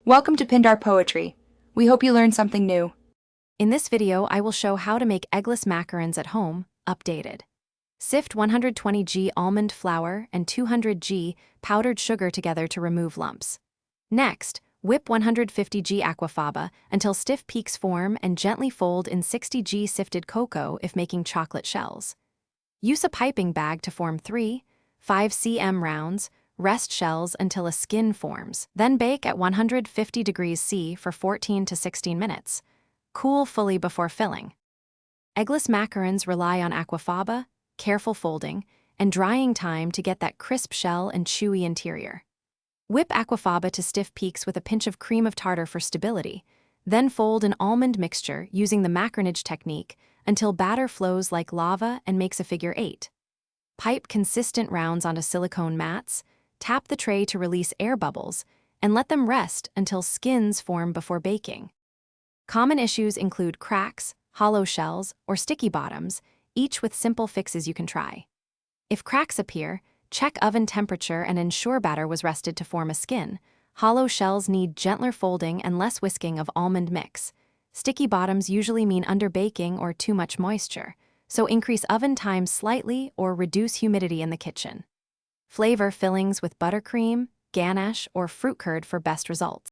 Welcome to Pindar Poetry. We hope you learned something new. In this video, I will show how to make eggless macarons at home, updated. Sift 120 g almond flour and 200 g powdered sugar together to remove lumps. Next, whip 150 g aquafaba until stiff peaks form and gently fold in 60 g sifted cocoa if making chocolate shells. Use a piping bag to form 3, 5 cm rounds, rest shells until a skin forms, then bake at 150 degrees C for 14 to 16 minutes. Cool fully before filling. Eggless macarons rely on aquafaba, careful folding, and drying time to get that crisp shell and chewy interior. Whip aquafaba to stiff peaks with a pinch of cream of tartar for stability, then fold an almond mixture using the macaronage technique until batter flows like lava and makes a figure 8. Pipe consistent rounds onto silicone mats, tap the tray to release air bubbles, and let them rest until skins form before baking. Common issues include cracks, hollow shells, or sticky bottoms, each with simple fixes you can try. If cracks appear, check oven temperature and ensure batter was rested to form a skin. Hollow shells need gentler folding and less whisking of almond mix. Sticky bottoms usually mean underbaking or too much moisture, so increase oven time slightly or reduce humidity in the kitchen. Flavor fillings with buttercream, ganache, or fruit curd for best results.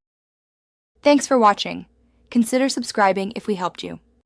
Thanks for watching. Consider subscribing if we helped you.